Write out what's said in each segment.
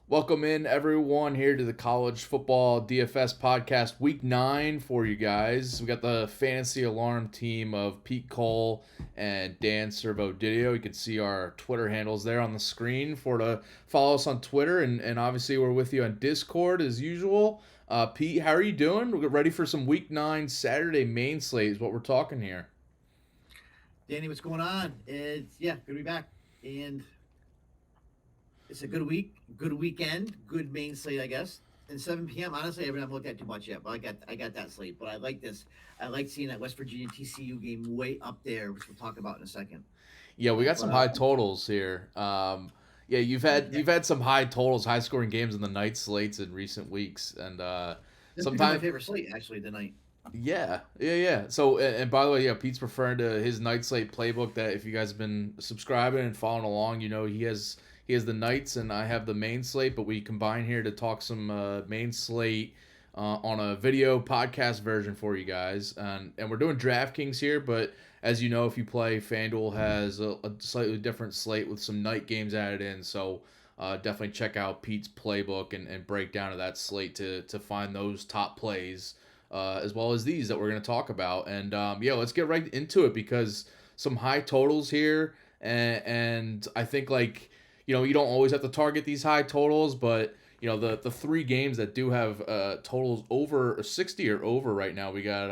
Welcome in, everyone, here to the College Football DFS Podcast, Week 9 for you guys. We got the fantasy alarm team of Pete Cole and Dan Servodidio. You can see our Twitter handles there on the screen to follow us on Twitter, and obviously we're with you on Discord as usual. Pete, how are you doing? We're ready for some Week 9 Saturday main slate is what we're talking here. Danny, what's going on? Good to be back, and it's a good week, good weekend, good main slate, I guess. And 7 p.m. Honestly, I haven't looked at too much yet, but I got that slate. But I like this. I like seeing that West Virginia TCU game way up there, which we'll talk about in a second. Yeah, we got But some high totals here. Yeah, yeah, you've had some high totals, high scoring games in the night slates in recent weeks, and this become my sometimes favorite slate actually tonight. yeah. So, and by the way, yeah, Pete's referring to his night slate playbook. That if you guys have been subscribing and following along, you know he has the nights, and I have the main slate. But we combine here to talk some main slate on a video podcast version for you guys, and we're doing DraftKings here. But as you know, if you play, FanDuel has a slightly different slate with some night games added in. So. Definitely check out Pete's playbook and breakdown of that slate to find those top plays as well as these that we're going to talk about. And yeah, let's get right into it because some high totals here, and I think you don't always have to target these high totals, but the three games that do have totals over 60 or over right now, we got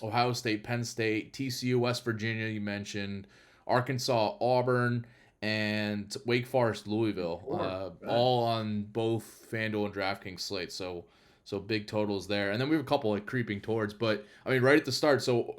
Ohio State, Penn State, TCU, West Virginia. You mentioned Arkansas, Auburn. And Wake Forest, Louisville, Right. all on both FanDuel and DraftKings slates. So big totals there, and then we have a couple creeping towards. But I mean, right at the start, so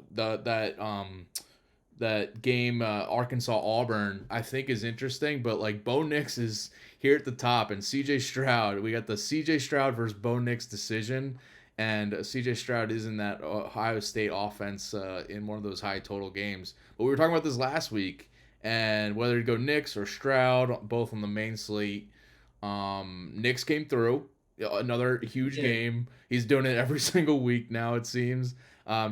that game Arkansas Auburn I think is interesting. But Bo Nix is here at the top, and C.J. Stroud. We got the C.J. Stroud versus Bo Nix decision, and C.J. Stroud is in that Ohio State offense in one of those high total games. But we were talking about this last week, and whether to go Nix or Stroud, both on the main slate. Nix came through. Another huge Yeah, game. He's doing it every single week now, it seems.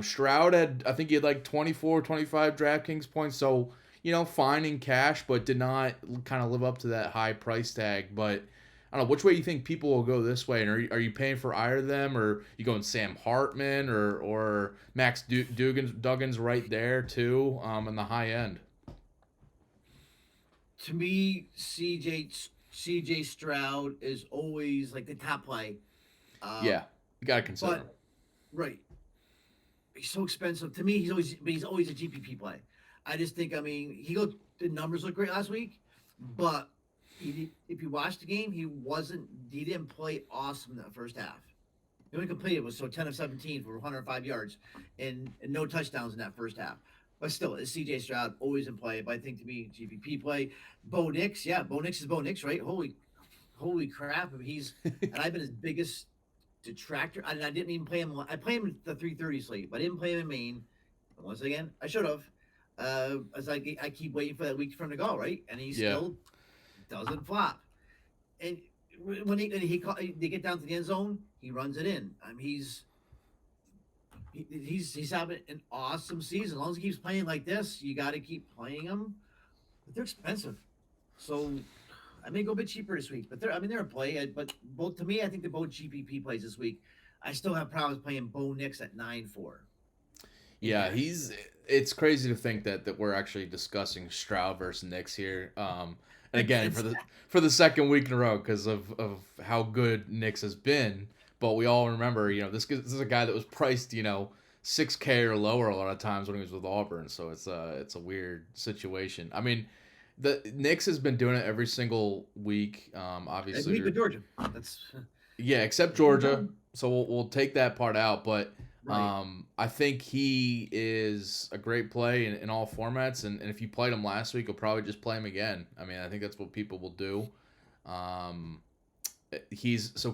Stroud I think he had 24, 25 DraftKings points. So, fine in cash, but did not kind of live up to that high price tag. But I don't know, which way you think people will go this way? And are you paying for either of them? Or you going Sam Hartman or Max Duggan's right there, too, in the high end? to me, CJ Stroud is always like the top play. Yeah, Um, you got to consider him. but right, he's so expensive. To me, he's always a GPP play. I just think, I mean, the numbers look great last week, but if you watched the game, he didn't play awesome in that first half. The only completed was 10 of 17 for 105 yards and no touchdowns in that first half. But still, it's CJ Stroud always in play. But I think to me, GPP play. Bo Nix, yeah, Bo Nix is Bo Nix, right? Holy crap! And I've been his biggest detractor. I didn't even play him. I play him the 3:30 slate, but I didn't play him in Maine. And once again, I should have. As I keep waiting for that week for him to go, right? And he Yeah. still doesn't flop. And they get down to the end zone, he runs it in. I mean, he's having an awesome season. As long as he keeps playing like this, you got to keep playing him. But they're expensive, so I may go a bit cheaper this week. But they're in play. But both to me, I think they're both GPP plays this week. I still have problems playing Bo Nix at 9-4 in Yeah, cash. it's crazy to think that we're actually discussing Stroud versus Knicks here. And again, It's for the second week in a row because of how good Knicks has been. But we all remember, this is a guy that was priced, 6K or lower a lot of times when he was with Auburn. So it's a weird situation. I mean, the Knicks has been doing it every single week. a Obviously, week with Georgia. That's yeah, except Georgia. So we'll take that part out. But right. I think he is a great play in all formats. And if you played him last week, you'll probably just play him again. I mean, I think that's what people will do. Um,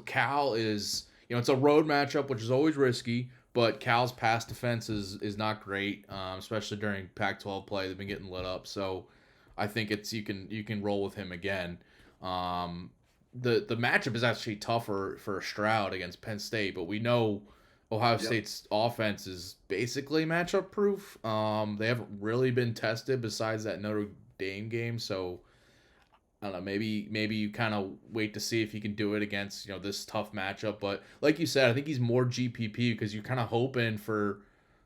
Cal is, it's a road matchup, which is always risky. But Cal's pass defense is not great, especially during Pac-12 play. They've been getting lit up. So I think you can roll with him again. Um, the matchup is actually tougher for Stroud against Penn State, but we know Ohio Yep. State's offense is basically matchup proof. They haven't really been tested besides that Notre Dame game, so I don't know, maybe you kind of wait to see if he can do it against, this tough matchup. But like you said, I think he's more GPP because you're kind of hoping for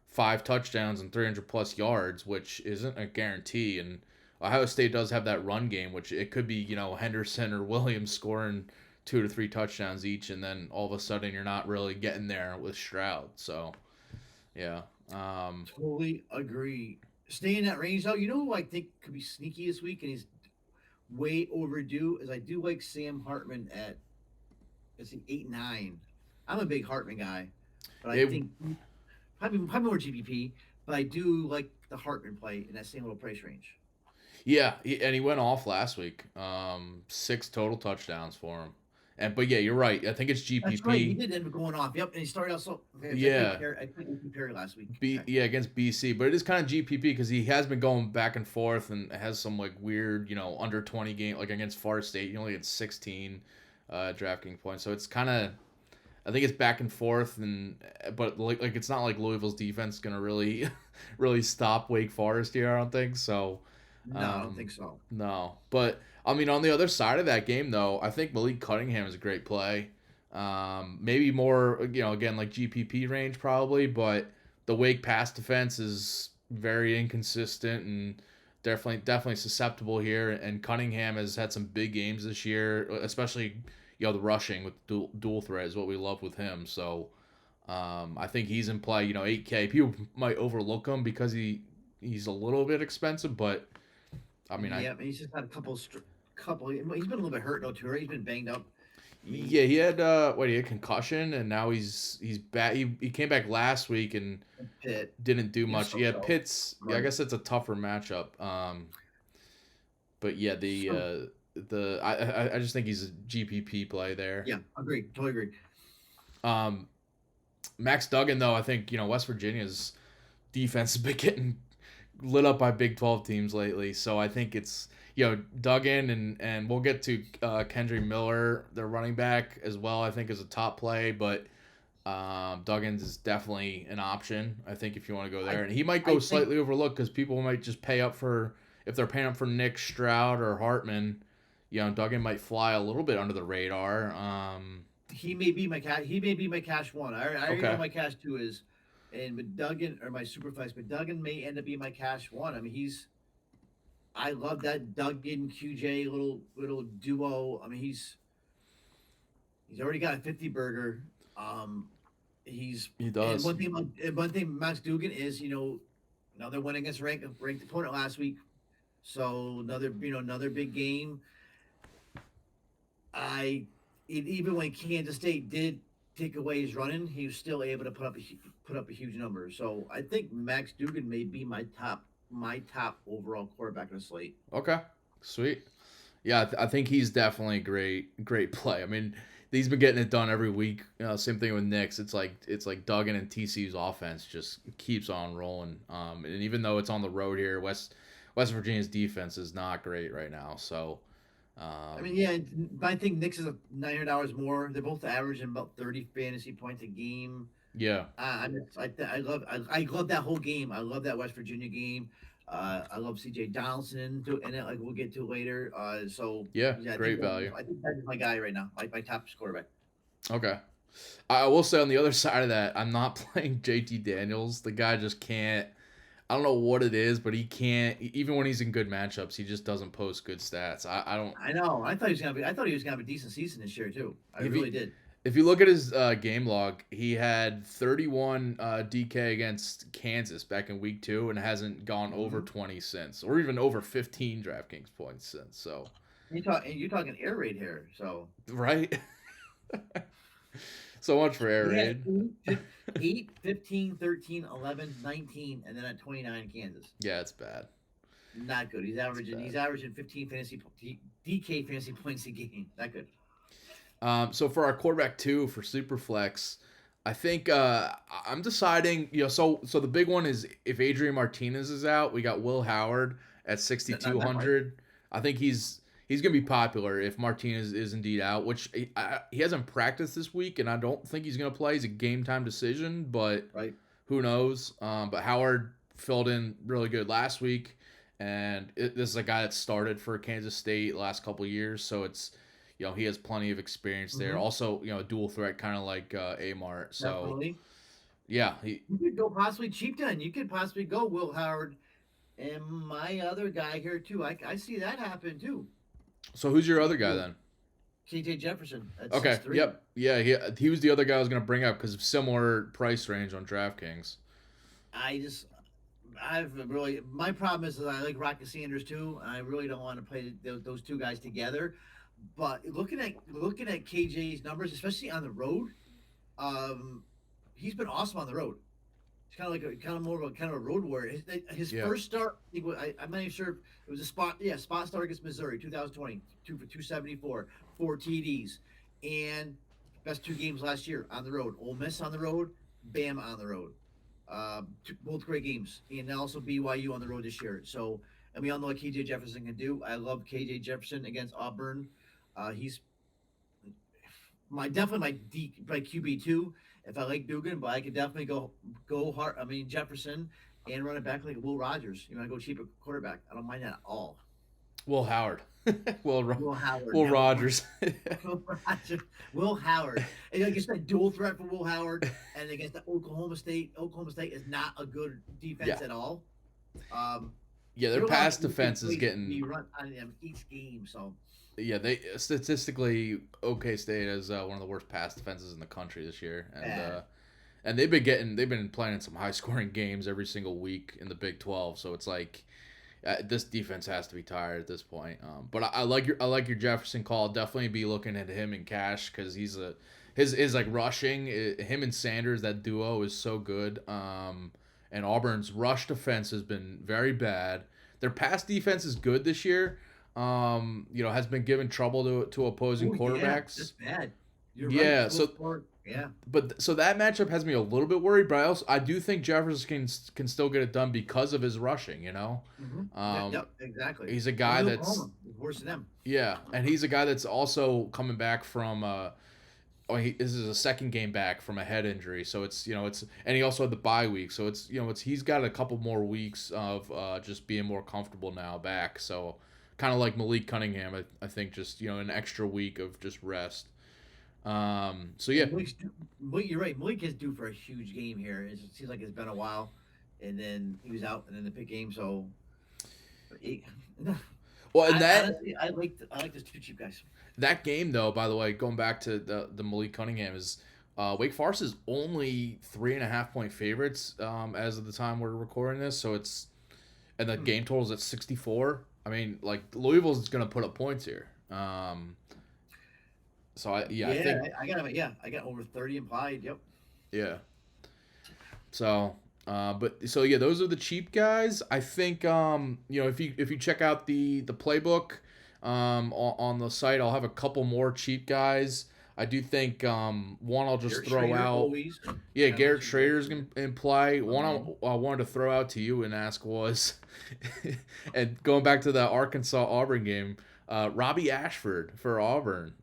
5 touchdowns and 300 plus yards, which isn't a guarantee. And Ohio State does have that run game, which it could be, Henderson or Williams scoring 2 to 3 touchdowns each, and then all of a sudden you're not really getting there with Stroud. So yeah. Totally agree. Stay in that range though. You know who I think could be sneaky this week, and he's way overdue. Is I do like Sam Hartman at, let's see, 8-9. I'm a big Hartman guy, but I think probably more GPP. But I do like the Hartman play in that same little price range. Yeah, and he went off last week. 6 total touchdowns for him. But yeah, you're right. I think it's That's right. He GPP. did end up going off. Yep, and he started out so. Okay, Yeah, I played Perry last week. Okay. yeah, against BC, but it is kind of GPP because he has been going back and forth and has some like weird, under 20 game, like against Far State. He only had 16 DraftKings points, so it's kind of. I think it's back and forth, but like it's not like Louisville's defense is gonna really, really stop Wake Forest here. I don't think so. No, I don't think so. No, but I mean, on the other side of that game, though, I think Malik Cunningham is a great play. Maybe more, again, like GPP range probably, but the Wake pass defense is very inconsistent and definitely susceptible here. And Cunningham has had some big games this year, especially the rushing with dual threat is what we love with him. So I think he's in play. 8K. People might overlook him because he's a little bit expensive, but I mean, yeah, he's just had a couple. He's been a little bit hurt though too. Right? He's been banged up. Yeah, he had he had concussion, and now he's back. He came back last week and Pitt. didn't do much. So, Yeah, Pitt's. right. Yeah, I guess it's a tougher matchup. But yeah, I just think he's a GPP play there. Yeah, agreed. Totally agreed. Max Duggan though, I think West Virginia's defense has been getting lit up by Big 12 teams lately, so I think it's Duggan and we'll get to Kendry Miller, their running back as well. I think is a top play, but Duggan's is definitely an option. I think if you want to go there, and he might go slightly overlooked because people might just pay up for if they're paying up for Nick Stroud or Hartman. Duggan might fly a little bit under the radar. He may be my cash. He may be my cash one. I already know Okay. my cash two is, and Duggan or my superflex, but Duggan may end up being my cash one. I mean, I love that Duggan QJ little duo. I mean, he's already got a 50 burger. He And does. one thing Max Dugan is, another win against ranked opponent last week. So another big game. Even when Kansas State did take away his running, he was still able to put up a huge number. So I think Max Dugan may be my top overall quarterback in the slate. Okay, sweet. Yeah, I think he's definitely great play. I mean, he's been getting it done every week. Same thing with Knicks. It's like Duggan and TCU's offense just keeps on rolling. And even though it's on the road here, West Virginia's defense is not great right now. So. I mean, yeah, I think Knicks is $900 more. They're both averaging about 30 fantasy points a game. Yeah. I love that whole game. I love that West Virginia game. I love CJ Donaldson, and like we'll get to later. Yeah, I great think value. I think that's my guy right now, like my top quarterback. Okay. I will say on the other side of that, I'm not playing JT Daniels. The guy just can't. I don't know what it is, but he can't. Even when he's in good matchups, he just doesn't post good stats. I don't. I know. I thought he was gonna have a decent season this year too. I really did. If you look at his game log, he had 31 DK against Kansas back in week 2 and hasn't gone over 20 since, or even over 15 DraftKings points since. So you're talking air raid here, so right. So much for air raid. 8, 15, 13, 11, 19, and then at 29 Kansas. Yeah, it's bad. Not good. He's averaging 15 DK fantasy points a game. Not good. So for our quarterback 2 for Superflex, I think I'm deciding. So the big one is if Adrian Martinez is out, we got Will Howard at 6,200. I think he's gonna be popular if Martinez is indeed out, which he hasn't practiced this week, and I don't think he's gonna play. He's a game time decision, but right. Who knows? But Howard filled in really good last week, and this is a guy that started for Kansas State last couple of years, so it's he has plenty of experience there. Mm-hmm. Also, a dual threat kind of like Amart. So Definitely. yeah, he. You could go possibly cheap then. You could possibly go Will Howard and my other guy here too. I see that happen too. So who's your other guy then? KJ Jefferson at Okay. 6'3". Yep. Yeah. He was the other guy I was gonna bring up because of similar price range on DraftKings. I just I've really my problem is that I like Rocket Sanders too, and I really don't want to play those two guys together. But looking at KJ's numbers, especially on the road, um, he's been awesome on the road. He's kind of more of a road warrior. His Yeah. first start, I'm not even sure if it was a spot start against Missouri, 2020, 2 for 274, 4 TDs, and best 2 games last year on the road. Ole Miss on the road, Bama on the road. Both great games, and also BYU on the road this year. So, and we all know what KJ Jefferson can do. I love KJ Jefferson against Auburn. He's definitely my QB2 if I like Dugan, but I could definitely go hard. I mean Jefferson and run it back like Will Rogers. You want to go cheap at quarterback? I don't mind that at all. Will Howard. Will Howard. Will Rogers. Will Howard. And like you said, dual threat for Will Howard, and against the Oklahoma State. Oklahoma State is not a good defense at all. Yeah, their pass defense is getting. You run on them each game, so. Yeah, they statistically OK State is one of the worst pass defenses in the country this year, and they've been playing in some high scoring games every single week in the Big 12. So it's like this defense has to be tired at this point. But I like your Jefferson call. Definitely be looking at him in cash because his like rushing him and Sanders, that duo is so good. And Auburn's rush defense has been very bad. Their pass defense is good this year. Has been giving trouble to opposing quarterbacks. Yeah, that's bad. You're right. Yeah. But so that matchup has me a little bit worried, but I do think Jefferson can still get it done because of his rushing. Mm-hmm. Yep, exactly. He's a guy that's worse than them. Yeah, and he's a guy that's also coming back from. This is a second game back from a head injury, so it's and he also had the bye week, so he's got a couple more weeks of just being more comfortable now back. So kind of like Malik Cunningham, I think just an extra week of just rest. So yeah, you're right. Malik is due for a huge game here. It seems like it's been a while, and then he was out in the big game. So, well, and honestly, I like those two cheap guys. That game though, by the way, going back to the Malik Cunningham is Wake Forest is only 3.5 point favorites as of the time we're recording this. So and the game total is at 64. I mean, like Louisville's going to put up points here. So I think I got over 30 implied. Yep. Yeah. So, those are the cheap guys. I think if you check out the playbook on the site, I'll have a couple more cheap guys. I do think one I'll just throw out. Always. Yeah, Garrett Schrader's in play. One I wanted to throw out to you and ask was, and going back to the Arkansas Auburn game. Robbie Ashford for Auburn.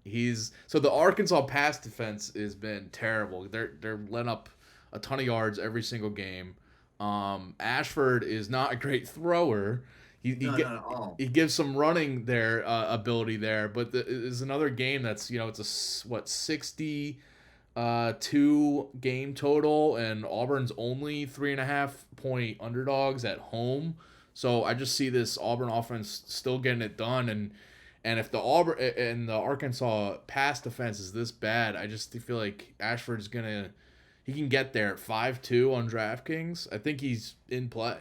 So the Arkansas pass defense has been terrible. They're letting up a ton of yards every single game. Ashford is not a great thrower. He gives some running there ability there, but there's another game that's it's a 62 game total, and Auburn's only 3.5 point underdogs at home. So I just see this Auburn offense still getting it done, and if the Auburn and the Arkansas pass defense is this bad, I just feel like Ashford's he can get there at 5-2 on DraftKings. I think he's in play.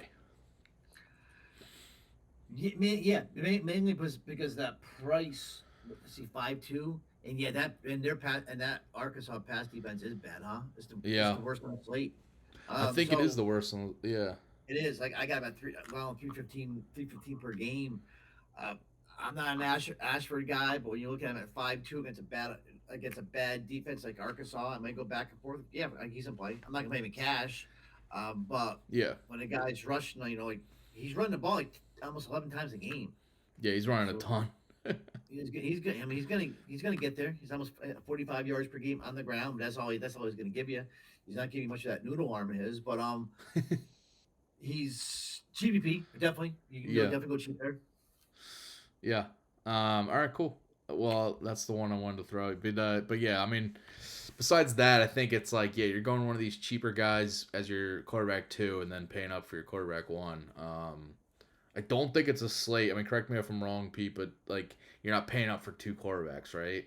Yeah, mainly because that price. See 5-2, and that Arkansas pass defense is bad, huh? It's the worst on the slate. I think it is the worst one. Yeah. It is. Like I got about 315 per game. I'm not an Ashford guy, but when you look at him at 5-2 against a bad defense like Arkansas, I might go back and forth. Yeah, he's in play. I'm not gonna play him in cash, but yeah, when a guy's rushing, like he's running the ball like almost 11 times a game. Yeah, he's running a ton. He's good. I mean, he's gonna get there. He's almost 45 yards per game on the ground. That's all he's gonna give you. He's not giving you much of that noodle arm of his, but He's GPP definitely. You can go Yeah. definitely go cheap there. Yeah. All right. Cool. Well, that's the one I wanted to throw. But yeah, I mean, besides that, I think it's like, yeah, you're going one of these cheaper guys as your quarterback 2, and then paying up for your quarterback 1. I don't think it's a slate. I mean, correct me if I'm wrong, Pete, but like you're not paying up for 2 quarterbacks, right?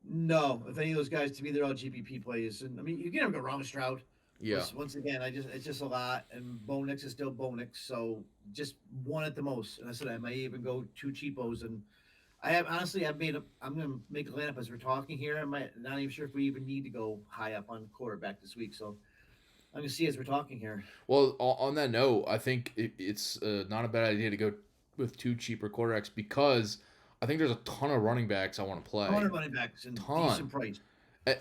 No, if any of those guys, to me, they're all GPP plays. And I mean, you can never go wrong with Stroud. Yeah. Once again, it's just a lot, and Bonix is still Bonix, so just one at the most. And I said I might even go 2 cheapos, and I have honestly, I'm gonna make a lineup as we're talking here. I might not even sure if we even need to go high up on quarterback this week, so I'm gonna see as we're talking here. Well, on that note, I think it's not a bad idea to go with 2 cheaper quarterbacks because I think there's a ton of running backs I want to play. 100 running backs and Ton. decent price.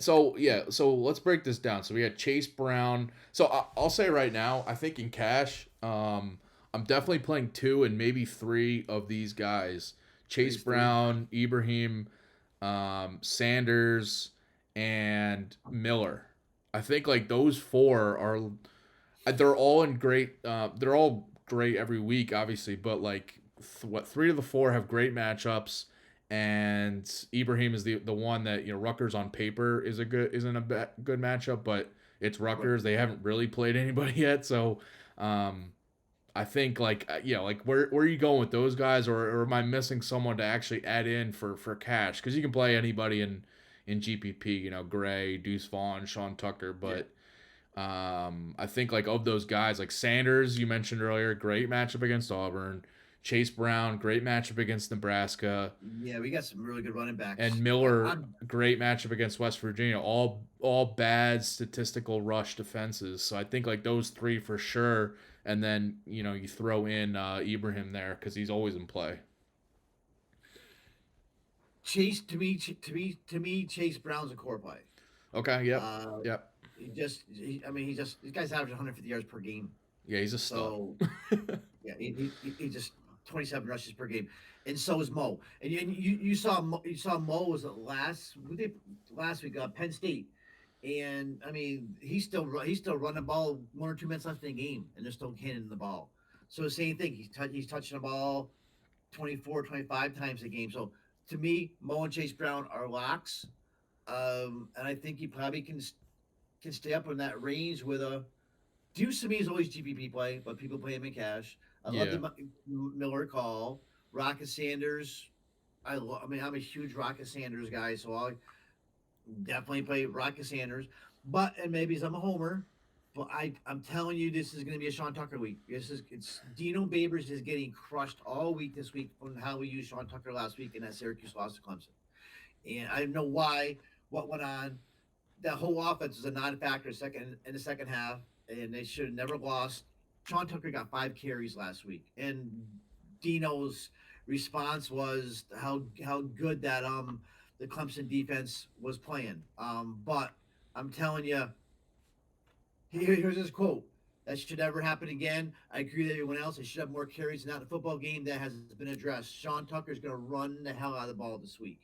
So yeah, so let's break this down. So we got Chase Brown. So I'll say right now, I think in cash, I'm definitely playing 2 and maybe 3 of these guys: Chase These three. Brown, Ibrahim, Sanders, and Miller. I think like those 4 are they're all in great. They're all great every week, obviously, but like what 3 of the 4 have great matchups, and Ibrahim is the one that Rutgers on paper isn't a good matchup, but it's Rutgers. They haven't really played anybody yet, so I think like like where are you going with those guys, or am I missing someone to actually add in for cash? Because you can play anybody in GPP, Gray, Deuce Vaughn, Sean Tucker, but. I think like of those guys, like Sanders, you mentioned earlier, great matchup against Auburn. Chase Brown, great matchup against Nebraska, Yeah, we got some really good running backs. and Miller, I'm great matchup against West Virginia. All bad statistical rush defenses. So I think like those 3 for sure, and then you throw in Ibrahim there because he's always in play. Chase to me, Chase Brown's a core play. Okay. Yep. Uh, Yep. I mean, this guy's averaging 150 yards per game. Yeah, he's a stud. So yeah, he just 27 rushes per game, and so is Mo. And you saw Mo was last week Penn State, and I mean he's still running the ball 1 or 2 minutes left in the game, and they're still handing the ball. So the same thing, he's touching the ball 24, 25 times a game. So to me, Mo and Chase Brown are locks, and I think he probably can stay up in that range with a. Deuce to me is always GPP play, but people play him in cash. I love the Miller call. Rocket Sanders. I mean, I'm a huge Rocket Sanders guy, so I'll definitely play Rocket Sanders. And maybe I'm a homer, but I'm telling you, this is going to be a Sean Tucker week. It's Dino Babers is getting crushed all week this week from how we used Sean Tucker last week in that Syracuse loss to Clemson, and I don't know what went on. That whole offense was a non-factor in the second half, and they should have never lost. Sean Tucker got 5 carries last week, and Dino's response was how good that the Clemson defense was playing. But I'm telling you, here's his quote: "That should never happen again. I agree with everyone else. They should have more carries. Not a football game that has been addressed. Sean Tucker's going to run the hell out of the ball this week."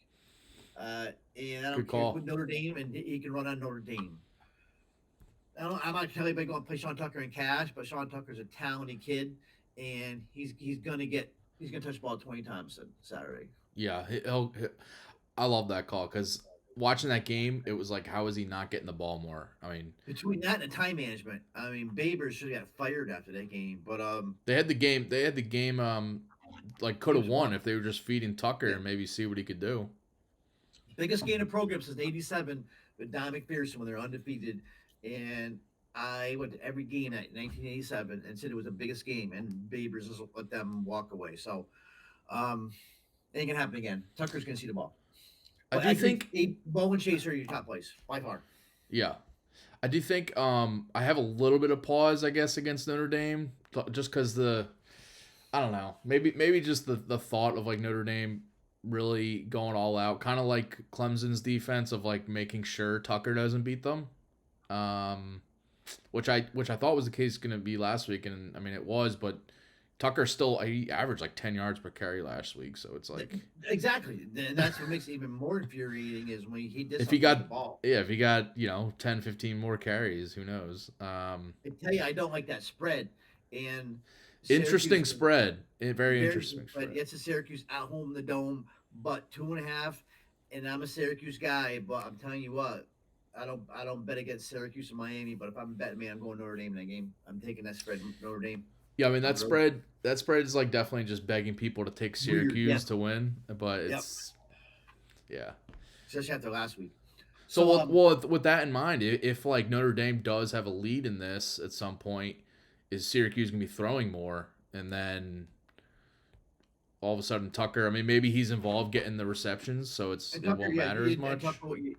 And I don't care with Notre Dame, and he can run on Notre Dame. I'm not telling anybody going to play Sean Tucker in cash, but Sean Tucker's a talented kid, and he's gonna touch the ball 20 times on Saturday. Yeah, I love that call because watching that game, it was like, how is he not getting the ball more? I mean, between that and the time management, I mean, Babers should have got fired after that game. But they had the game. Like could have won if they were just feeding Tucker and maybe see what he could do. Biggest game in program since '87 with Don McPherson when they're undefeated, and I went to every game at 1987 and said it was the biggest game, and Babers just let them walk away. So, ain't gonna happen again. Tucker's gonna see the ball. I do think Bo and Chase are your top plays by far. Yeah, I do think I have a little bit of pause, I guess, against Notre Dame, just because I don't know, maybe just the thought of like Notre Dame really going all out, kind of like Clemson's defense of like making sure Tucker doesn't beat them, which I thought was the case going to be last week, and I mean it was, but Tucker he averaged like 10 yards per carry last week, so it's like exactly, and that's what makes it even more infuriating is when he did if he got the ball. Yeah, if he got 10, 15 more carries, who knows? I tell you, I don't like that spread. and Interesting Syracuse spread. Very very, interesting but spread. it's a Syracuse at home in the dome, but 2.5. And I'm a Syracuse guy, but I'm telling you what, I don't bet against Syracuse and Miami. But if I'm betting, man, I'm going Notre Dame in that game. I'm taking that spread, Notre Dame Yeah, I mean on the road. that spread is like definitely just begging people to take Weird, yeah, Syracuse to win, but yep. it's yeah. Especially after last week. So So with that in mind, if like Notre Dame does have a lead in this at some point, is Syracuse gonna be throwing more, and then all of a sudden Tucker? I mean, maybe he's involved getting the receptions, so and it Tucker, won't yeah, matter as much.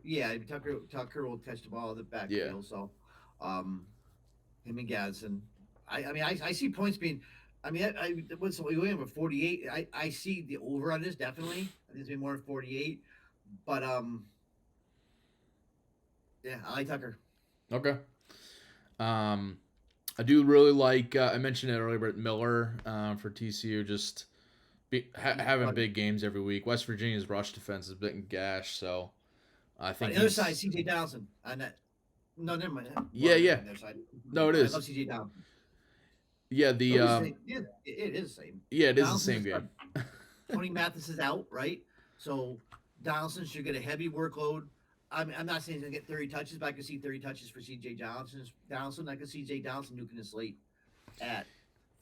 Yeah, Tucker will catch the ball in the Yeah, backfield. So, um, him and Gadsden. I see points being. What's we went with 48. I see the over on this definitely. I think it's been more than 48. But yeah, I like Tucker. okay. I do really like. I mentioned it earlier, but Miller for TCU just having But big games every week. West Virginia's rush defense is bit gash, so I on think the other side, he's CJ Donaldson on that. No, never mind. yeah, Well, never yeah. mind. The other side. No, it I is. love CJ Donaldson. Yeah, Oh, it's the same. Yeah, it is the same. yeah, it is the Donaldson same is game. Tony Mathis is out, right? So Donaldson should get a heavy workload. I'm not saying he's gonna get 30 touches, but I can see 30 touches for CJ Donaldson. I can see Jay Donaldson nuking the slate at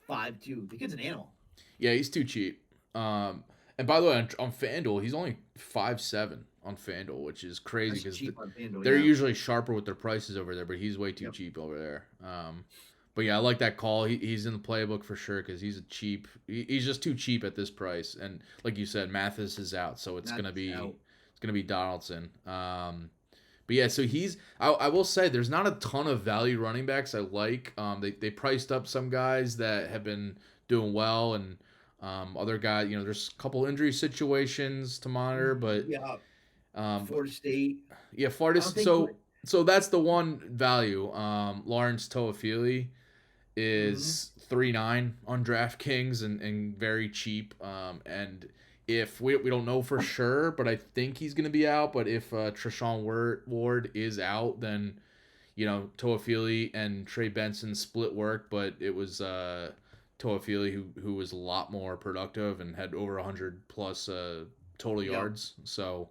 5-2. The kid's an animal. Yeah, he's too cheap. And by the way, on FanDuel, he's only 5'7" on FanDuel, which is crazy That's because cheap on FanDuel, they're yeah. usually sharper with their prices over there, but he's way too Yep. cheap over there. But yeah, I like that call. He's in the playbook for sure because he's just too cheap at this price. And like you said, Mathis is out, so it's gonna Mathis be out. Donaldson. But yeah, so I will say there's not a ton of value running backs I like. They priced up some guys that have been doing well, and other guys, there's a couple injury situations to monitor, but Yeah, um, Florida State. yeah, I Florida. don't think. So that's the one value. Lawrence Toafili Mm-hmm. is 3.9 on DraftKings and very cheap. And if we don't know for sure, but I think he's going to be out. But if Treshaun Ward is out, then Toafili and Trey Benson split work. But it was Toafili who was a lot more productive and had over 100 plus total Yep. yards. So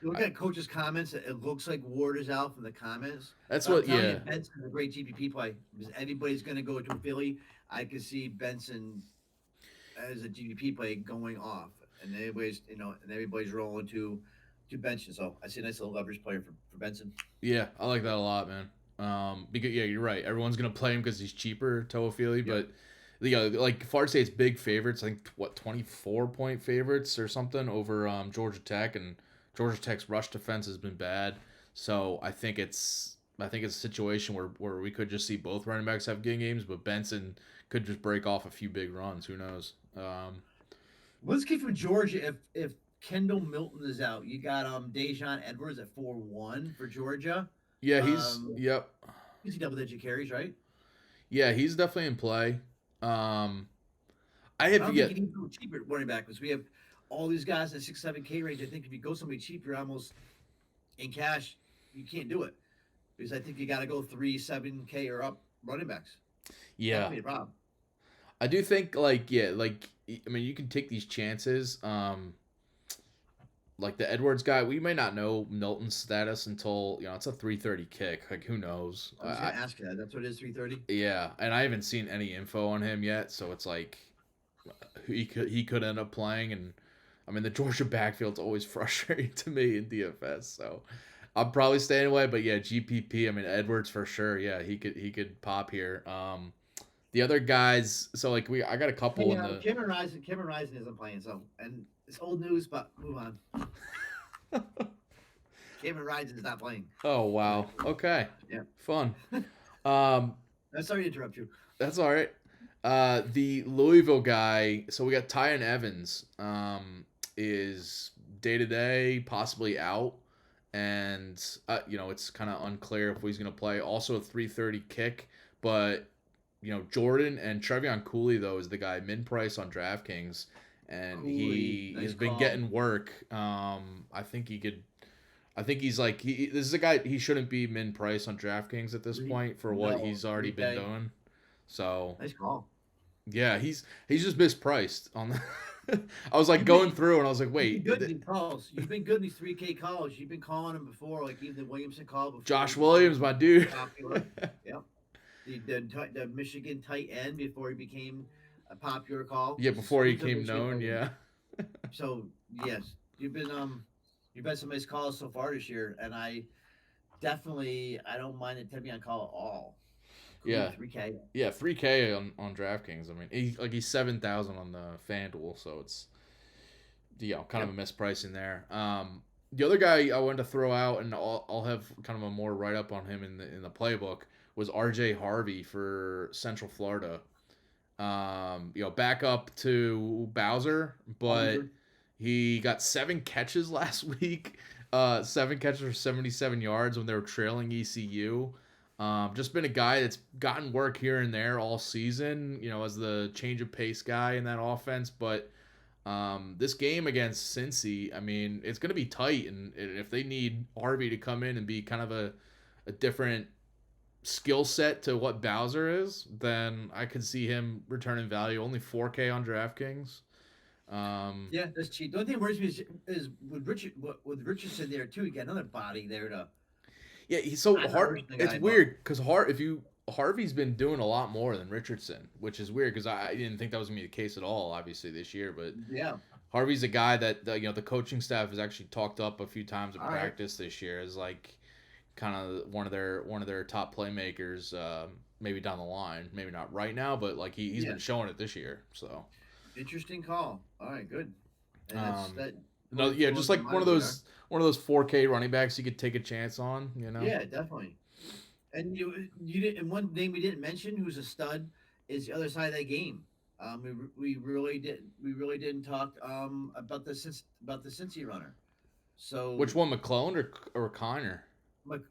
You look at coach's comments. It looks like Ward is out from the comments. that's But I'm what. telling you, Yeah, Benson's a great GPP play because everybody's going to go to Philly. I can see Benson as a GPP play going off, and everybody's rolling to Benson. So I see a nice little leverage player for Benson. yeah, I like that a lot, man. Because yeah, you're right. Everyone's gonna play him because he's cheaper, Toafili. Yep. But like Florida State's big favorites. I think 24-point favorites or something over Georgia Tech, and Georgia Tech's rush defense has been bad. So I think it's a situation where we could just see both running backs have good games, but Benson could just break off a few big runs. Who knows? Let's keep from Georgia. If Kendall Milton is out, you got Dejon Edwards at 4-1 for Georgia. Yeah, Um, yep. He's double-digit carries, right? Yeah, he's definitely in play. I I have don't yeah. think you need to go cheaper at running back because we have all these guys in the 6-7K range. I think if you go somebody cheap, you're almost in cash. You can't do it because I think you got to go 3-7K or up running backs. That Yeah, could be a problem. I do think like I mean you can take these chances. Like the Edwards guy, we may not know Milton's status until it's a 3:30 kick. Like who knows? I was going to ask you that. That's what it is, 3:30. Yeah, and I haven't seen any info on him yet, so it's like he could end up playing, and I mean the Georgia backfield's always frustrating to me in DFS, so I'm probably staying away. But yeah, GPP. I mean Edwards for sure. Yeah, he could pop here. The other guys, so like I got a couple Hey, in the. Cameron Rising isn't playing, so and it's old news, but move on. Cameron Rising is not playing. Oh wow. Okay. Yeah. Fun. Um, I'm sorry to interrupt you. that's all right. The Louisville guy. So we got Tyon Evans. Is day to day possibly out, and it's kind of unclear if he's gonna play. Also a 3:30 kick, but Jordan and Trevion Cooley though is the guy min price on DraftKings, and Cooley, he nice has been call. getting work. I think he could. I think he's like this is a guy he shouldn't be min price on DraftKings at this point for what No, he's already been okay. doing. So Nice call. Yeah, he's just mispriced on the. I was like You've been going through and I was like, you've been wait, good in these calls. You've been good in these 3K calls. You've been calling him before, like even the Williamson call Josh before he Williams, my became dude. popular. Yep. The Michigan tight end before he became a popular call. Yeah, This is before he who's a came Michigan known. tight end. Yeah, So yes, you've had some nice calls so far this year, and I don't mind it to be on call at all. Cool, yeah, 3K. yeah. 3K on DraftKings. I mean, he's 7,000 on the FanDuel, so it's kind of Yep. a mispricing there. The other guy I wanted to throw out, and I'll have kind of a more write up on him in the playbook was R.J. Harvey for Central Florida. Back up to Bowser, but Bowser. he got 7 catches last week. 7 catches for 77 yards when they were trailing ECU. Just been a guy that's gotten work here and there all season, as the change of pace guy in that offense. But this game against Cincy, I mean, it's going to be tight. And if they need Harvey to come in and be kind of a different skill set to what Bowser is, then I could see him returning value. Only 4K on DraftKings. Yeah, that's cheap. The only thing that worries me is with Richardson there too. You got another body there to. Yeah, he's so I'm not hard. rushing the It's guy, but weird because Harvey's been doing a lot more than Richardson, which is weird because I didn't think that was gonna be the case at all. Obviously this year, but yeah. Harvey's a guy that the coaching staff has actually talked up a few times in All right. practice this year as like kind of one of their top playmakers. Maybe down the line, maybe not right now, but like he's Yeah. been showing it this year. So. Interesting call. All right, good. And that's Um, that. no, yeah, just Some like one money of there. those 4K running backs you could take a chance on. Yeah, definitely. And you didn't. And one name we didn't mention, who's a stud, is the other side of that game. We really didn't talk about the Cincy runner. Which So one, McClellan or Connor?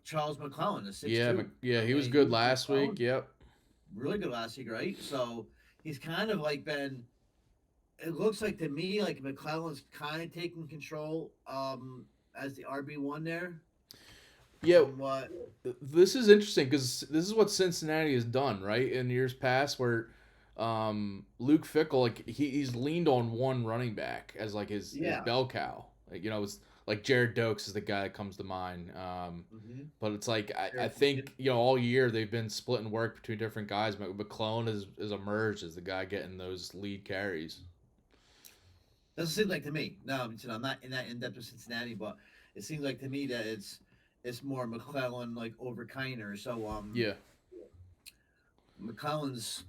Charles McClellan, the 6'2". Yeah, yeah, I he was mean, good last week. McClellan, Yep. really good last week, right? So he's kind of like been. It looks like to me like McClellan's kind of taking control as the RB1 there. Yeah, From what? this is interesting because this is what Cincinnati has done, right? In years past, where Luke Fickle, like he's leaned on one running back as like his Yeah. bell cow. Like, it's like Jared Dokes is the guy that comes to mind. Mm-hmm. But it's like I Sure. think all year they've been splitting work between different guys. McClellan is emerged as the guy getting those lead carries. Doesn't seem like to me. No, I'm not in that in depth with Cincinnati, but it seems like to me that it's more McClellan like over Kiner. So Yeah, McClellan's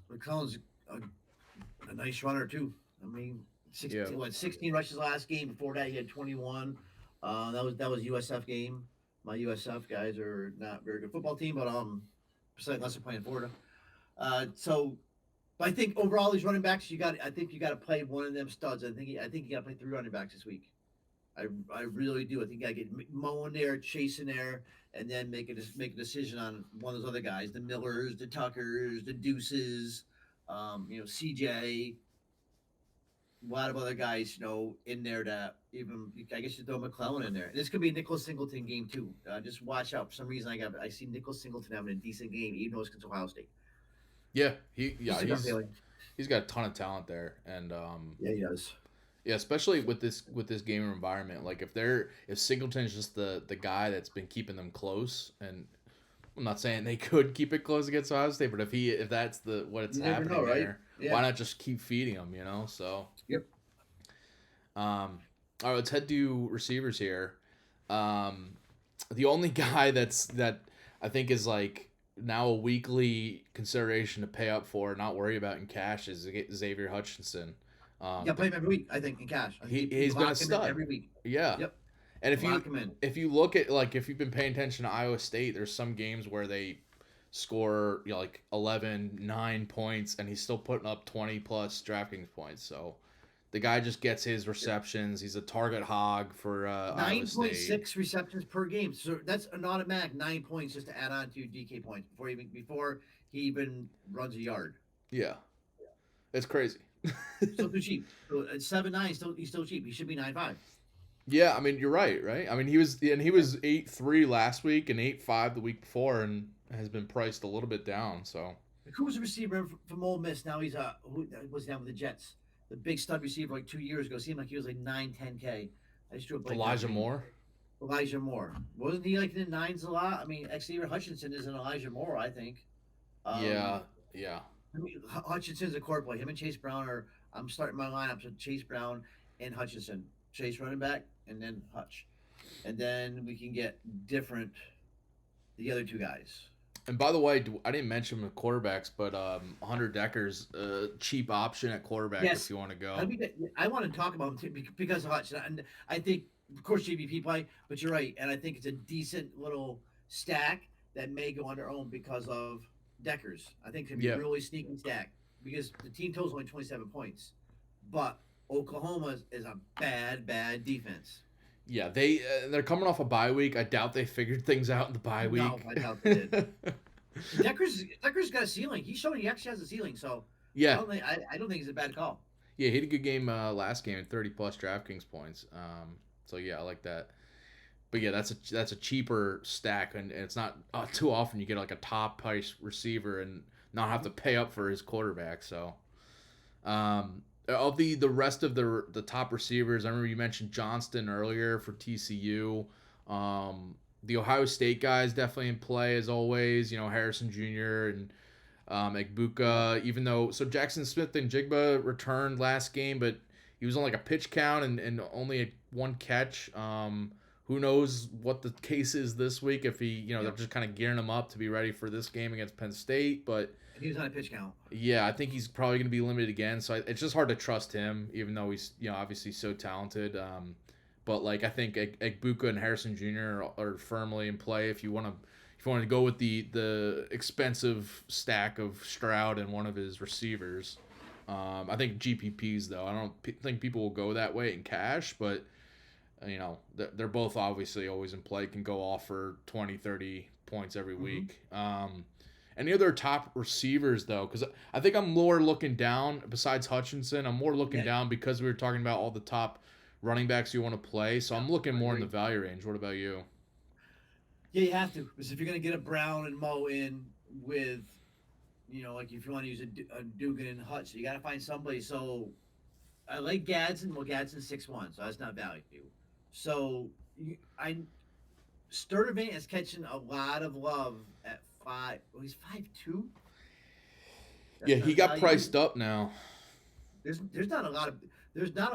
a nice runner too. I mean, yeah, 16 rushes last game. Before that, he had 21. That was USF game. My USF guys are not a very good football team, but unless they're playing Florida. So, but I think overall these running backs, I think you got to play one of them studs. I think you got to play 3 running backs this week. I really do. I think I get Moen there, chasing there, and then make a decision on one of those other guys, the Millers, the Tuckers, the Deuces, CJ, a lot of other guys, in there that even I guess you throw McClellan in there. This could be a Nicholas Singleton game too. Just watch out. For some reason, I see Nicholas Singleton having a decent game, even though it's against Ohio State. yeah. Just a gut feeling. He's got a ton of talent there, and Yeah, he does. yeah, especially with this gamer environment. Like if Singleton's just the guy that's been keeping them close, and I'm not saying they could keep it close against Ohio State, but if that's what's You never happening know, right? there, Yeah. why not just keep feeding them? So. Yep. All right, let's head to receivers here. The only guy that I think is like now a weekly consideration to pay up for, not worry about in cash, is Xavier Hutchinson. Yeah, play him every week. I think in cash. I think He's been a lock him in stud. every week. Yeah. Yep. And Lock him in. if you look at like if you've been paying attention to Iowa State, there's some games where they score like 11, 9 points, and he's still putting up 20 plus DraftKings points. So the guy just gets his receptions. He's a target hog for Iowa State. 9.6 receptions per game. So that's an automatic 9 points just to add on to your DK points before he even runs a yard. Yeah, it's crazy. Still too cheap. So at 7.9, he's still cheap. He should be 9.5. Yeah, I mean you're right. I mean he was 8.3 last week and 8.5 the week before, and has been priced a little bit down. So Who was a receiver from Ole Miss? Now he's who was down with the Jets. The big stud receiver like 2 years ago seemed like he was like 9, 10K. I just drew a blank on his Elijah name. Moore. Elijah Moore. Wasn't he like in the nines a lot? I mean, Xavier Hutchinson is an Elijah Moore, I think. Um, Yeah, yeah. I mean, Hutchinson's a quarterback. Him and Chase Brown are. I'm starting my lineups with Chase Brown and Hutchinson. Chase running back, and then Hutch, and then we can get different the other two guys. And by the way, I didn't mention the quarterbacks, but Hunter Decker's a cheap option at quarterback if Yes, you want to I go. mean, I want to talk about him too because of Hutch, and I think, of course, GPP play, but you're right, and I think it's a decent little stack that may go on their own because of Deckers. I think it could be Yeah, really sneaky stack because the team total's only 27 points, but Oklahoma is a bad defense. yeah. They're coming off a bye week. I doubt they figured things out in the bye No, week. I doubt they did. Decker's got a ceiling. He showed he actually has a ceiling, so Yeah, I don't think it's a bad call. yeah. He had a good game last game at 30 plus DraftKings points. So yeah, I like that. But yeah, that's a cheaper stack, and it's not too often you get like a top price receiver and not have to pay up for his quarterback. So of the rest of the top receivers, I remember you mentioned Johnston earlier for TCU. The Ohio State guys definitely in play as always. You know, Harrison Jr. and Egbuka. Even though Jackson Smith and Jigba returned last game, but he was on like a pitch count and only had one catch. Who knows what the case is this week if he, they're Yep. just kind of gearing him up to be ready for this game against Penn State. But He was on a pitch count. yeah, I think he's probably going to be limited again. So it's just hard to trust him, even though he's, obviously so talented. But like I think Egbuka and Harrison Jr. are firmly in play if you want to go with the expensive stack of Stroud and one of his receivers. I think GPPs though. I don't think people will go that way in cash, but they're both obviously always in play, can go off for 20, 30 points every Mm-hmm. week. Any other top receivers though, because I think I'm more looking down besides Hutchinson. I'm more looking Yeah, down because we were talking about all the top running backs you want to play, so I'm looking I more in the agree. value range. What about you? Yeah, you have to because if you're gonna get a Brown and Mo in with, like if you want to use a Dugan and Hutch, you got to find somebody. So I like Gadsden. Well, Gadsden's 6'1", so that's not value. So I Sturdivant is catching a lot of love at 5. Well, he's 5'2". Yeah, That's he not got value. priced up now. There's not a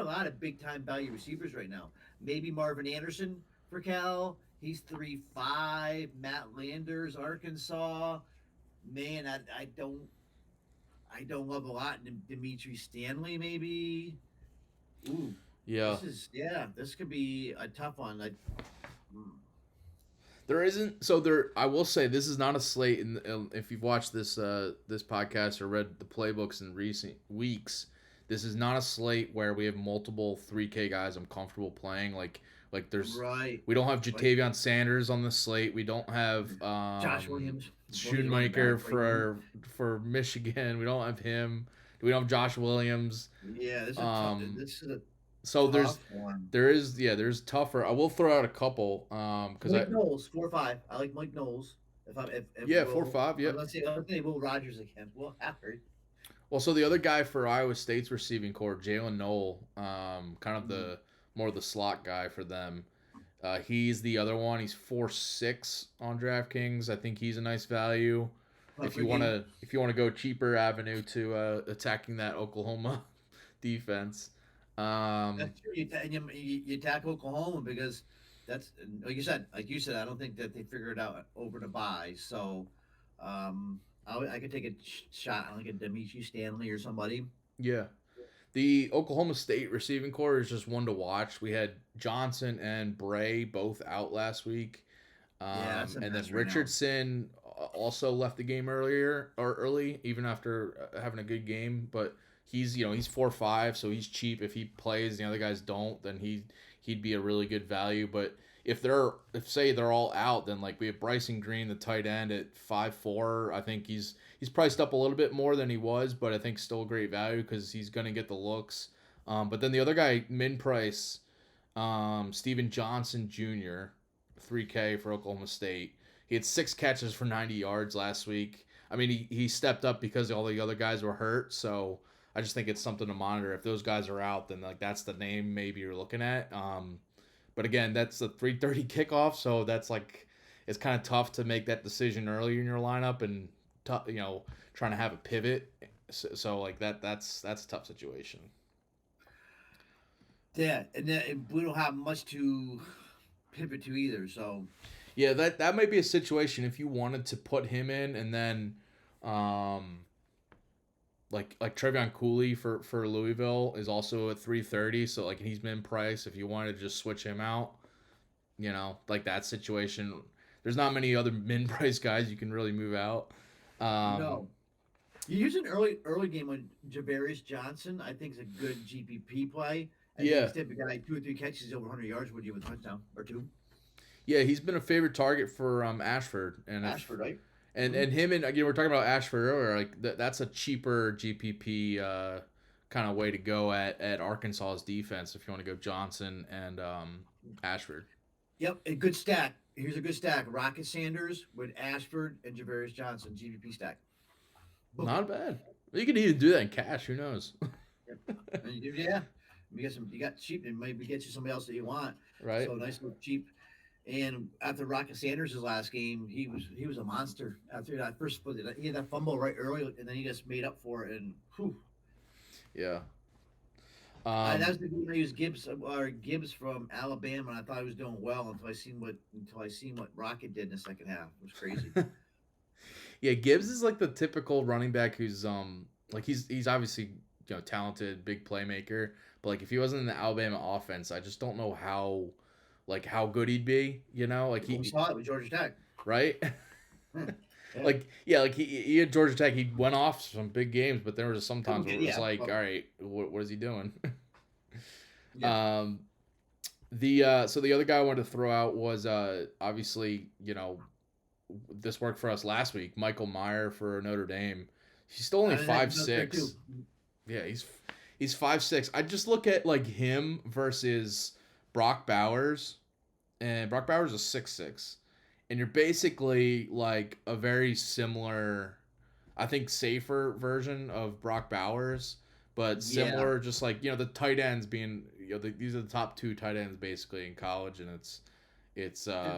lot of big time value receivers right now. Maybe Marvin Anderson for Cal. He's 3.5. Matt Landers, Arkansas. Man, I don't love a lot. Dimitri Stanley maybe. Ooh, Yeah, this could be a tough one. Like, mm, there isn't. So there, I will say this is not a slate. If you've watched this podcast or read the playbooks in recent weeks, this is not a slate where we have multiple 3K guys I'm comfortable playing. Like there's, right. we don't have Like Jatavion Sanders on the slate. We don't have Josh Williams. Well, he's running back Schoonmaker right now. for Michigan. We don't have him. We don't have Josh Williams. Yeah, Um, this is a so tough one. there's tougher. I will throw out a couple because I Mike Knowles, 4.5. I like Mike Knowles. If yeah, four Will, five. Yep. let's say Will Rogers again. Will Howard. Well, so the other guy for Iowa State's receiving core, Jalen Noel, kind of Mm, the more the slot guy for them. He's the other one. He's 4.6 on DraftKings. I think he's a nice value. for game. If you wanna go cheaper avenue to attacking that Oklahoma defense. Um, That's true. You attack Oklahoma because that's like you said. I don't think that they figured it out over the bye. So, I could take a shot on like a Demetri Stanley or somebody. yeah. The Oklahoma State receiving core is just one to watch. We had Johnson and Bray both out last week. Yeah, that's a And then mess right now. Richardson also left the game early, even after having a good game. But he's 4.5, so he's cheap. If he plays, the other guys don't, then he'd be a really good value. But if say they're all out, then like we have Bryson Green, the tight end at 5.4. I think he's priced up a little bit more than he was, but I think still a great value because he's gonna get the looks. But then the other guy, min price, Steven Johnson Jr., 3K for Oklahoma State. He had 6 catches for 90 yards last week. I mean, he stepped up because all the other guys were hurt. So I just think it's something to monitor. If those guys are out, then like that's the name maybe you're looking at. But again, that's a 3:30 kickoff, so that's like it's kind of tough to make that decision early in your lineup and trying to have a pivot. So like that's a tough situation. Yeah, and then we don't have much to pivot to either. So Yeah, that might be a situation if you wanted to put him in and then like Trevion Cooley for Louisville is also at 3:30, so like he's min price if you wanted to just switch him out, like that situation. There's not many other min price guys you can really move out. no, you use an early game when Javarius Johnson. I think is a good GPP play. And Yeah. instead of a guy 2 or 3 catches over 100 yards, would you with a touchdown or 2? Yeah, he's been a favorite target for Ashford and Ashford, right? and him and again we're talking about Ashford earlier. Like that's a cheaper GPP kind of way to go at Arkansas's defense if you want to go Johnson and Ashford. Yep, a good stack. Here's a good stack: Rocket Sanders with Ashford and Javarius Johnson GPP stack. Boom. Not bad. You could even do that in cash. Who knows? Yeah, you got cheap, and maybe get you somebody else that you want. Right. So nice little cheap. And after Rocket Sanders' last game, he was a monster. After that first split, he had that fumble right early, and then he just made up for it. And whew. Yeah. That was the game I used Gibbs from Alabama, and I thought he was doing well until I seen what Rocket did in the second half. It was crazy. Yeah, Gibbs is like the typical running back who's like he's obviously talented, big playmaker, but like if he wasn't in the Alabama offense, I just don't know how good he'd be. Like We saw it with Georgia Tech, right? Yeah. Like he had Georgia Tech. He went off some big games, but there was sometimes where it was like, all right, what is he doing? Yeah. So the other guy I wanted to throw out was obviously this worked for us last week. Michael Meyer for Notre Dame. He's still only 5'6". Yeah, he's 5'6". I just look at like him versus Brock Bowers, and Brock Bowers is 6'6". And you're basically like a very similar, I think safer version of Brock Bowers, but similar, just like the tight ends being these are the top 2 tight ends basically in college, and it's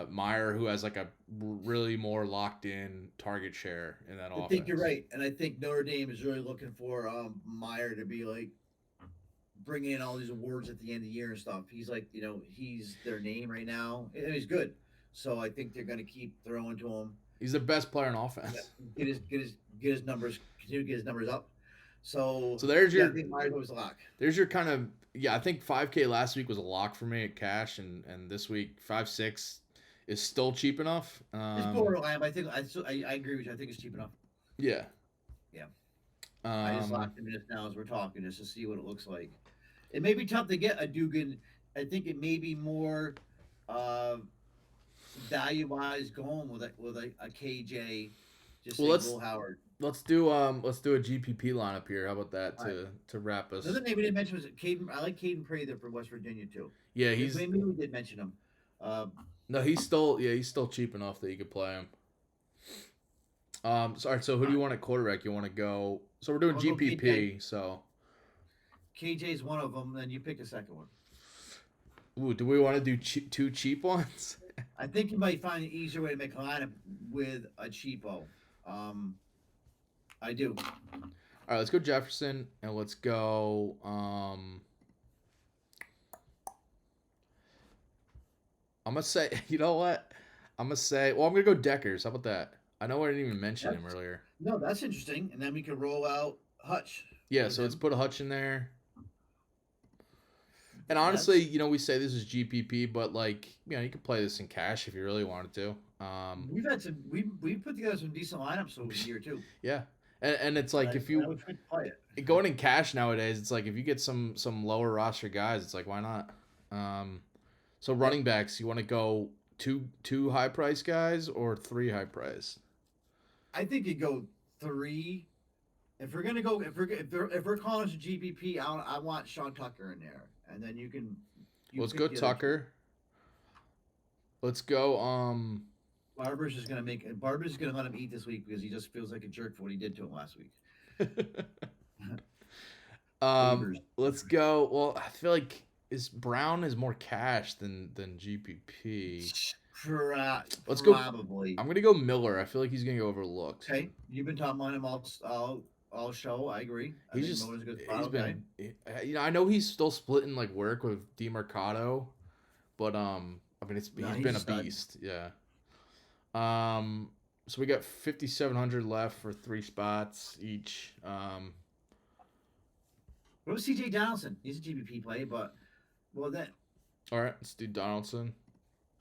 Meyer who has like a really more locked in target share in that offense. I think you're right, and I think Notre Dame is really looking for Meyer to be like bringing in all these awards at the end of the year and stuff. He's like he's their name right now, and he's good. So I think they're going to keep throwing to him. He's the best player in offense. Get his numbers, continue to get his numbers up. So there's your. I think Myers was a lock. There's your kind of I think 5K last week was a lock for me at cash, and this week 5.6 is still cheap enough. It's borderline. I think I agree with you. I think it's cheap enough. Yeah. Yeah. I just locked him in this now as we're talking just to see what it looks like. It may be tough to get a Dugan. I think it may be more. Value-wise, going with a KJ, just Will Howard. Let's do a GPP lineup here. How about that to wrap us? Another name we didn't mention was Caden. I like Caden Prather from West Virginia too. Yeah, maybe we did mention him. No, he's still cheap enough that you could play him. So who do you want at quarterback? You want to go? So we're doing GPP. So KJ's one of them. Then you pick a second one. Ooh, do we want to do 2 cheap ones? I think you might find an easier way to make a lineup with a cheapo. I do. All right, let's go Jefferson, and let's go. I'm gonna say, you know what? I'm gonna go Deckers. How about that? I know I didn't even mention him earlier. No, that's interesting. And then we can roll out Hutch. Yeah, so let's put a Hutch in there. And honestly, we say this is GPP, but like, you could play this in cash if you really wanted to. We've had we've put together some decent lineups over the year too. Yeah, and it's like if you play it. Going in cash nowadays, it's like if you get some lower roster guys, it's like why not? So running backs, you want to go two high price guys or 3 high price? I think you go 3. If we're gonna go, if we're calling this a GPP, I want Sean Tucker in there, and then you can. Let's go Tucker. Let's go. Barber's gonna let him eat this week because he just feels like a jerk for what he did to him last week. Favors. Let's go. Well, I feel like Brown is more cash than GPP. Let's go. Probably. I'm gonna go Miller. I feel like he's gonna get overlooked. Okay, you've been talking about him all show. I agree. I He's think just Miller's a good spot. he's Okay. been I know he's still splitting like work with DeMarcado, but I mean No, he's he's been a a stud. beast. Yeah. So we got 5,700 left for 3 spots each. What was CJ Donaldson? He's a GBP play, but well that All right, let's do Donaldson.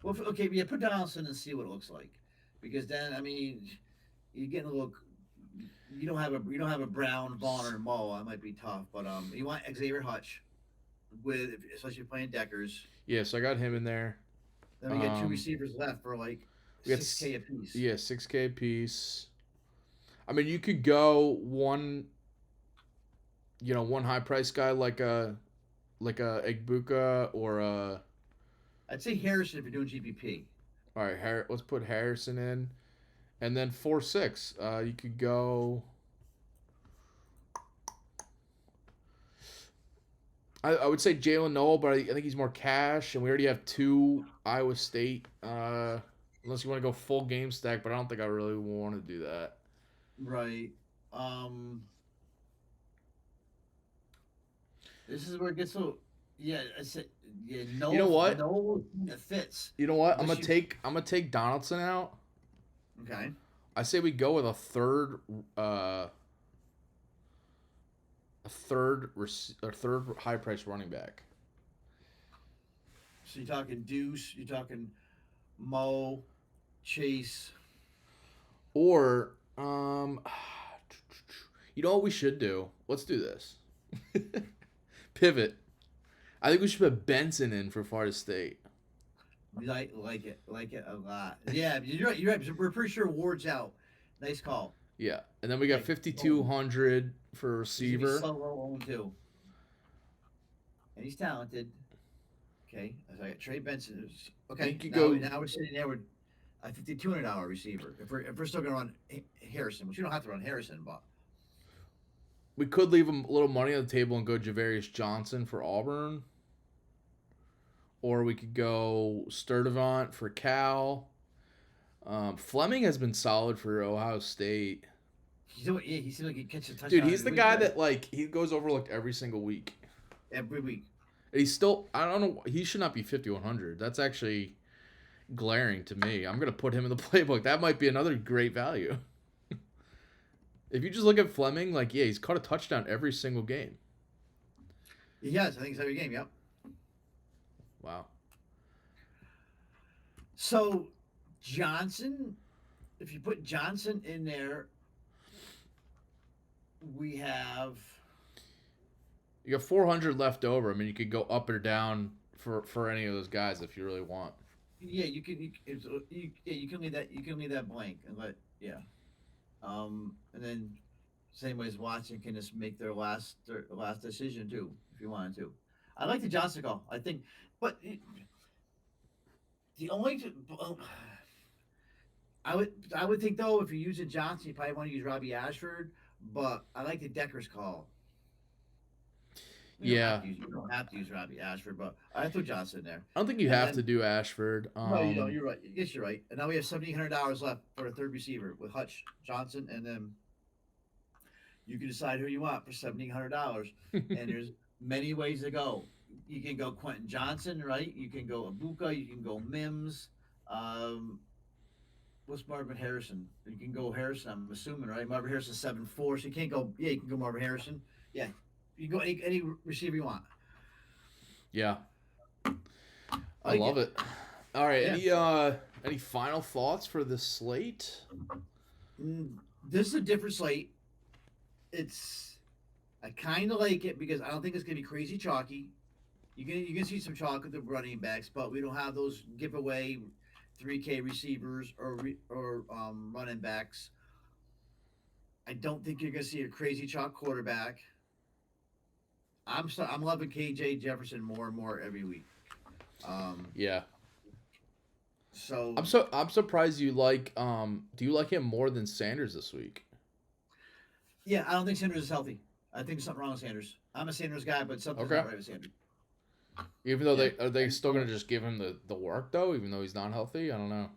well okay, yeah, put Donaldson and see what it looks like, because then I mean you're getting a little. You don't have a Brown, Bonner, and Mo. That might be tough, but you want Xavier Hutch with especially playing Deckers. Yeah, so I got him in there. Then we get two receivers left for like We got 6K a piece. Yeah, 6K piece. I mean, you could go one, one high price guy like a Egbuka or a. I'd say Harrison if you're doing GPP. All right, let's put Harrison in, and then 4-6. You could go. I would say Jalen Noel, but I think he's more cash, and we already have 2 Iowa State. Unless you want to go full game stack, but I don't think I really want to do that. Right. This is where it gets so. Yeah, I said. Yeah, no. You know what? No, it fits. You know what? I'm Unless gonna take Donaldson out. Okay. I say we go with a third high price running back. So you're talking Deuce. You're talking Mo, Chase. Or you know what we should do? Let's do this. Pivot. I think we should put Benson in for Florida State. We like it a lot. Yeah, you're right. You're right. We're pretty sure Ward's out. Nice call. Yeah, and then we got 5,200 for receiver. So low too. And he's talented. Okay, so I got Trey Benson. Okay, now we're sitting there with a $5,200 receiver. If we're still gonna run Harrison, which you don't have to run Harrison, but we could leave him a little money on the table and go Javarius Johnson for Auburn. Or we could go Sturdivant for Cal. Fleming has been solid for Ohio State. He seems like he catches a touchdown. Dude, he's the guy that he goes overlooked every single week. Every week. And he's still, I don't know, he should not be 5,100. That's actually glaring to me. I'm going to put him in the playbook. That might be another great value. If you just look at Fleming, he's caught a touchdown every single game. He has. I think it's every game, yep. Wow. So, Johnson, if you put Johnson in there, we have. You got 400 left over. I mean, you could go up or down for any of those guys if you really want. Yeah, you can leave that. You can leave that blank and and then same way as Watson can just make their last decision too, if you wanted to. I like the Johnson call. I think, but the only I would think though if you're using Johnson, you probably want to use Robbie Ashford. But I like the Deckers call. You don't have to use Robbie Ashford, but I threw Johnson there. I don't think you have to do Ashford. No, you don't. You're right. Yes, you're right. And now we have $7,800 left for a third receiver with Hutch, Johnson, and then you can decide who you want for $7,800. And there's many ways to go. You can go Quentin Johnson, right? You can go Abuka. You can go Mims. What's Marvin Harrison? You can go Harrison. I'm assuming, right? Marvin Harrison 7'4", so you can't go. Yeah, you can go Marvin Harrison. Yeah, you can go any receiver you want. Yeah, I love it. All right, yeah. Any final thoughts for this slate? This is a different slate. I kind of like it because I don't think it's gonna be crazy chalky. You can see some chalk with the running backs, but we don't have those giveaway 3K receivers or running backs. I don't think you're gonna see a crazy chalk quarterback. I'm loving KJ Jefferson more and more every week. Yeah. So I'm surprised you like do you like him more than Sanders this week? yeah, I don't think Sanders is healthy. I think there's something wrong with Sanders. I'm a Sanders guy, but something's Okay. not right with Sanders. Even though Yeah, they and still gonna just give him the work though, even though he's not healthy? I don't know.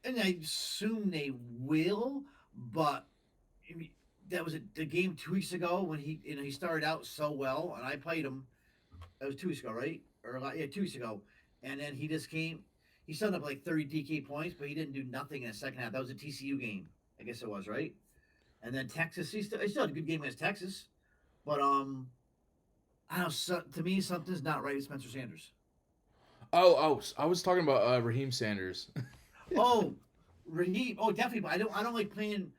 I assume they will, but I mean, that was the game 2 weeks ago when he started out so well, and I played him. That was 2 weeks ago, right? Or yeah, 2 weeks ago, and then he just came. He summed up like 30 DK points, but he didn't do nothing in the second half. That was a TCU game, I guess it was, right? And then Texas, he still had a good game against Texas, but I don't know. To me, something's not right with Spencer Sanders. Oh, I was talking about Raheem Sanders. Oh, Raheem. Oh, definitely. But I don't like playing.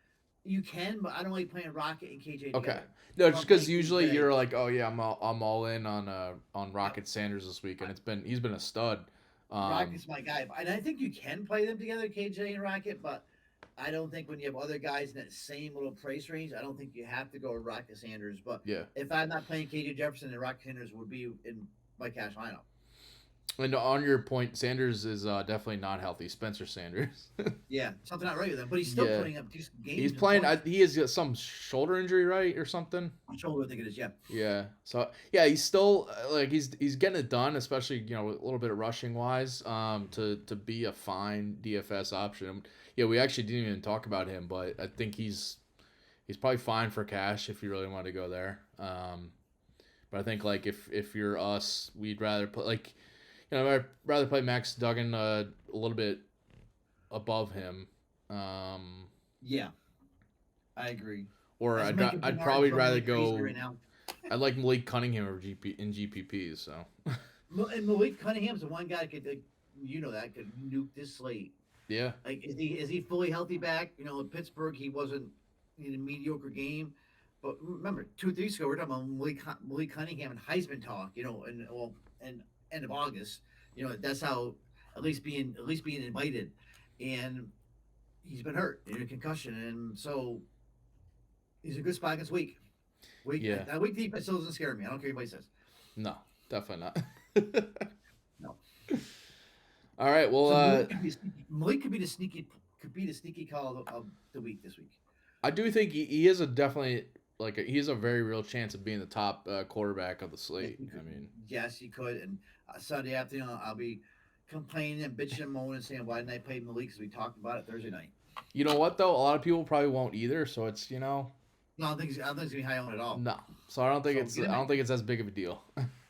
You can, but I don't like playing Rocket and KJ Okay. together. No, If just I'm because playing usually KJ, you're like, oh yeah, I'm all in on yeah, Rocket Sanders this week, and he's been a stud. Um, Rocket's my guy, and I think you can play them together, KJ and Rocket. But I don't think when you have other guys in that same little price range, I don't think you have to go Rocket Sanders. But yeah, if I'm not playing KJ Jefferson, then Rocket Sanders would be in my cash lineup. and on your point, Sanders is definitely not healthy. Spencer Sanders. Yeah, something not right with him, but he's still Yeah, putting up decent he's games and playing. points. He has got some shoulder injury, right, or something. Shoulder, I think it is. Yeah, Yeah. So yeah, he's still like he's getting it done, especially a little bit of rushing wise. To be a fine DFS option. Yeah, we actually didn't even talk about him, but I think he's probably fine for cash if you really want to go there. But I think like if you're us, we'd rather play like I'd rather play Max Duggan a little bit above him. Um, yeah, I agree. or As Micah I'd Bernard's probably running rather like crazy right go. now. I like Malik Cunningham over in GPPs. So And Malik Cunningham's the one guy that could, like, that could nuke this slate. yeah, Like, is he fully healthy back? In Pittsburgh, he wasn't in a mediocre game. But remember, 2 3 weeks ago, we are talking about Malik Cunningham and Heisman talk. And end of August. That's how at least being invited, and he's been hurt in a concussion, and so he's a good spot against weak. Weak yeah. that weak defense still doesn't scare me. I don't care what anybody says. No, definitely not. No. All right. Well, So Malik could be the sneaky call of the week this week. I do think he is a definitely he has a very real chance of being the top quarterback of the Yes, slate. he I could. mean, Yes, he could. And Sunday afternoon, I'll be complaining and bitching and moaning, saying, "Why didn't I play Malik?" Because we talked about it Thursday night. you know what though? A lot of people probably won't either. So it's No, I don't think it's gonna be high on at all. no. So I don't think So it's get I him don't think it's as big of a deal.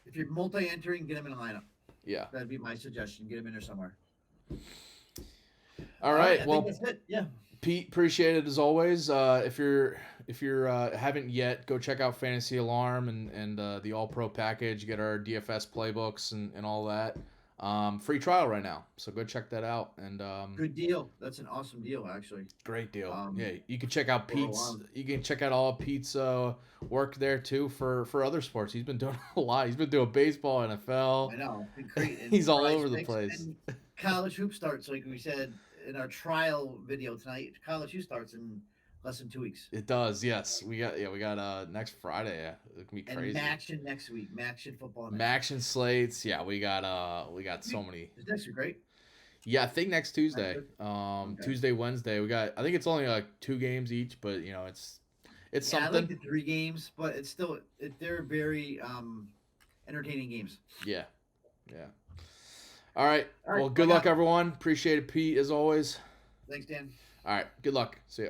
if you're multi-entering, get him in a lineup. Yeah. That'd be my suggestion. Get him in there somewhere. All All right, right. I Well, think that's it. Yeah. Pete, appreciate it as always. If you're haven't yet, go check out Fantasy Alarm and the All Pro package. Get our DFS playbooks and all that. Free trial right now, so go check that out. And Good deal. That's an awesome deal, actually. great deal. Um, Yeah, you can check out for Pete's. alarm. You can check out all of Pete's work there too for other sports. He's been doing a lot. He's been doing baseball, I NFL. know. It's been great. And He's all prize over the picks place. and college hoop starts, like we said in our trial video tonight. College hoop starts in less than 2 weeks. It does. Yes, we got next Friday. Yeah, it can be And crazy. Maction next week. Maction football next Maction slates. Yeah, we got so week. many. Is next week, right? Yeah, I think next Tuesday. Good. Okay. Tuesday, Wednesday. We got. I think it's only like 2 games each, but it's Yeah, I something. like the 3 games, but it's still they're very entertaining games. Yeah, yeah. All right. All right, Well, good look luck, out. everyone. Appreciate it, Pete, as always. Thanks, Dan. All right. Good luck. See ya.